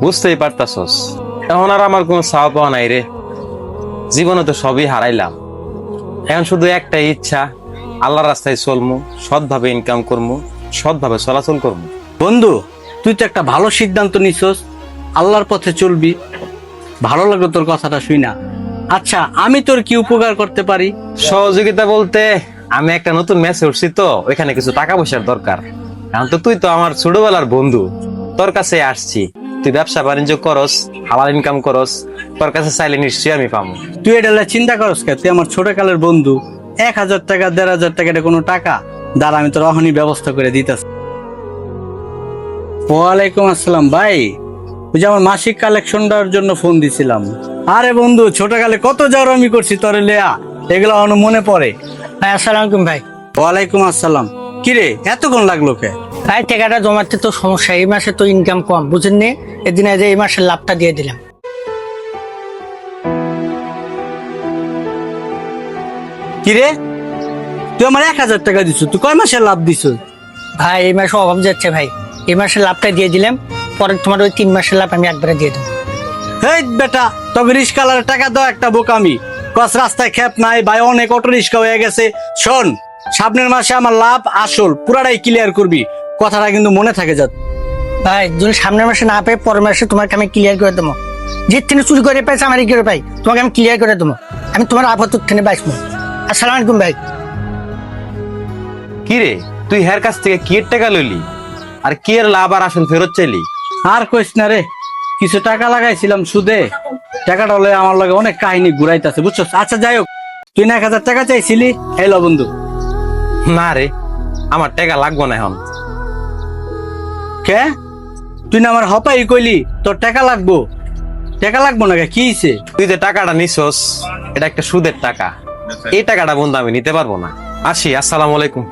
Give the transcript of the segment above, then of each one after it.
বুঝতেই পারতাছস, এখন আর আমার কোনো চাওয়া পাওয়া নাই রে। জীবনে তো সবই হারাইলাম, এখন শুধু একটাই ইচ্ছা, আল্লাহর রাস্তায় চলমু, সৎভাবে ইনকাম করমু, সৎভাবে চলাচল করমু। বন্ধু, তুই তো একটা ভালো সিদ্ধান্ত নিছস, আল্লাহর পথে চলবি। ভালো লাগলো তোর কথাটা শুই না। আচ্ছা, আমি তোর কি উপকার করতে পারি? সহযোগিতা বলতে আমি একটা নতুন ম্যাচে উঠছি, তো ওইখানে কিছু টাকা পয়সার দরকার। এখন তো তুই তো আমার ছোটবেলার বন্ধু, তোর কাছে আসছি। তুই ব্যবসা বাণিজ্য করস, হালাল ইনকাম করস, তোর কাছে চাইলে নিশ্চয়ই আমি পাবো। তুই এটা লইয়া চিন্তা করস কে? তুই আমার ছোট কালের বন্ধু। 1,000 টাকা 1,500 টাকা এটা কোনো টাকা? দাঁড়া, আমি তোর অহনি ব্যবস্থা করে দিতেছি। ওয়ালাইকুম আসসালাম ভাই, ওই যে আমার মাসিক কালেকশনটার জন্য ফোন দিছিলাম। আরে বন্ধু, ছোটকালে কত যাওয়ার আমি করছি তোরে লেয়া, এগুলো এখনো মনে পড়ে। ভাই আসসালামু আলাইকুম ভাই। ওয়ালাইকুম আসসালাম। কিরে, এতক্ষণ লাগলো কে? ভাই টাকাটা জমাতে তো সমস্যা, এই মাসে তো ইনকাম কম বুঝেননি, এদিন এই মাসের লাভটা দিয়ে দিলাম। কিরে, তুই আমার 1,000 টাকা দিছ, তুই কয় মাসে লাভ দিছ? ভাই এই মাসে অভাব যাচ্ছে ভাই, এই মাসের লাভটা দিয়ে দিলাম, পরে তোমার ওই 3 মাসের লাভ আমি একবারে দিয়ে দেবো। হেই বেটা, তবে রিস্কালার টাকা দাও একটা বোকামি। কস রাস্তায় খেপ নাই ভাই, অনেক অটো রিস্কা হয়ে গেছে। শোন, সামনের মাসে আমার লাভ আসল পুরাটাই ক্লিয়ার করবি, কথাটা কিন্তু মনে থাকে যাত। ভাই যদি সামনের মাসে না পাই, পরের মাসে তোমাকে আমি ক্লিয়ার করে দেবো। যে ট্রেনে চুরি করে পাইছে আমার করে পাই, তোমাকে আমি ক্লিয়ার করে দেবো। আমি তোমার আপাতত ট্রেনে বাইসবো। আসসালামু আলাইকুম ভাই। কি রে, তুই হের কাছ থেকে কি এর টাকা লইলি, আর কি এর লাভ আর আসল ফেরত চাইলি? আর কইস না রে, কিছু টাকা লাগাইছিলাম সুদে, টাকাটা হলে আমার লগে অনেক কাহিনী ঘুরাইতেছে বুঝছস। আচ্ছা যাই হোক, তুই না 1,000 টাকা চাইছিলি, এলো বন্ধু। না রে, আমার টাকা লাগবো না এখন। কে? তুই না আমার হপাই কইলি তোর টাকা লাগবো? টাকা লাগবো না কে? কি হইছে? তুই যে টাকাটা নিছস, এটা একটা সুদের টাকা। এই টাকাটা বন্ধু আমি নিতে পারবো না। আসি, আসসালামু আলাইকুম।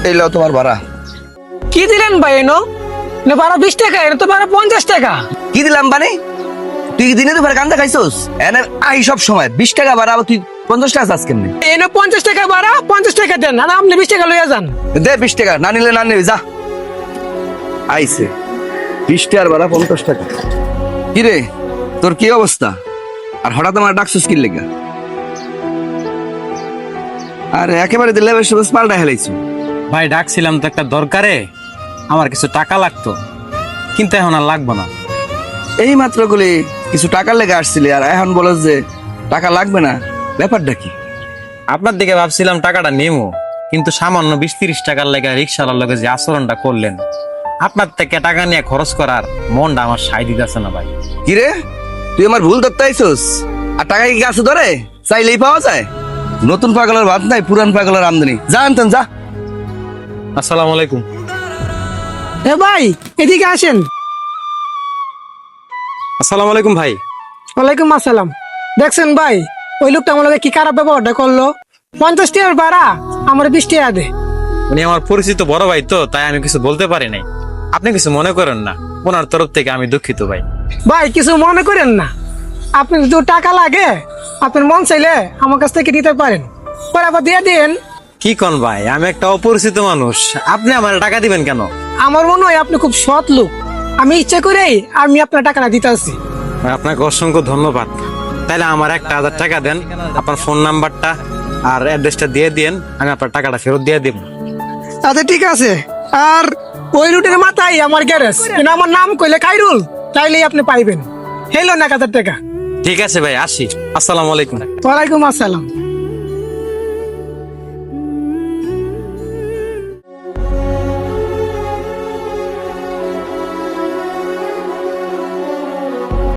এই লও তোমার ভাড়া। কি দিলেন ভাই? এনো না ভাড়া 20 টাকা, এটা তো ভাড়া 50 টাকা। কি দিলাম মানে? তুই দিনে তো ভাড়া কান্দা খাইছস? এনে আই সব সময় 20 টাকা ভাড়া, আবার তুই 50 টাকা চাস কেমনে? এনো 50 টাকা ভাড়া, 50 টাকা দেন, আর আপনি 20 টাকা লইয়া যান। দে 20 টাকা, না নিলে না নিবি যা। আইছে 20 টাকার ভাড়া 50 টাকা। কি রে, তোর কি অবস্থা? আর হঠাৎ আমার ডাকছস কি লেগা? আরে একেবারে দিলে বেশ পাল্টা হেলাইছো। ভাই ডাকছিলাম তো একটা দরকারে, আমার কিছু টাকা লাগতো, কিন্তু এখন আর লাগবো না। এই মাত্র গুলি কিছু টাকার লেগে আসছিলি, আর এখন বলস যে টাকা লাগবে না, ব্যাপারটা কি? আপনার দিকে ভাবছিলাম টাকাটা নেমো, কিন্তু সামান্য 20-30 টাকার লেগে রিক্সাওয়ালার লগে যে আচরণটা করলেন, আপনার থেকে টাকা নিয়ে খরচ করার মনটা আমার সাই দিতেছে না ভাই। কি রে, তুই আমার ভুল ধরতে আইছস? আর টাকা কি গাছে ধরে চাইলেই পাওয়া যায়? নতুন পাগলের ভাত নাই, পুরান পাগলের আমদানি। যা আনতেন যা। আসসালামু আলাইকুম। এ ভাই এদিকে আসেন। আসসালামু আলাইকুম ভাই। ওয়ালাইকুম আসসালাম। দেখছেন ভাই, ওই লোকটা আমার লগে কি খারাপ ব্যবহারটা করলো। 50 টাকার ভাড়া আমার 20 টাকা দে। উনি আমার পরিচিত বড় ভাই, তো তাই আমি কিছু বলতে পারি নাই। আপনি কিছু মনে করেন না, ওনার তরফ থেকে আমি দুঃখিত ভাই। ভাই কিছু মনে করেন না, আপনি যদি টাকা লাগে আপনার মন চাইলে আমার কাছ থেকে নিতে পারেন, পরে আবার দিয়ে দিন। কি কোন ভাই, আমি একটা অপরিচিত মানুষ, আপনি আমার টাকা দিবেন কেন? আমার মনে হয় আপনি খুব সৎ লোক, আমি ইচ্ছা করেই আমি আপনার টাকাটা দিতে আসছি। ভাই, আপনাকে অসংখ্য ধন্যবাদ। তাইলে আমার 1,000 টাকা দেন, আপনার ফোন নাম্বারটা আর অ্যাড্রেসটা দিয়ে দিন, আমি আপনার টাকাটা ফেরত দিয়ে দিব। আচ্ছা ঠিক আছে। আর ওই রুটের মাথায় আমার গ্যারেজ, কিন্তু আমার নাম কইলে খাইরুল, তাইলেই আপনি পাইবেন। হেলো না 1,000 টাকা। ঠিক আছে ভাই, আসি। আসসালামু আলাইকুম। ওয়ালাইকুম আসসালাম।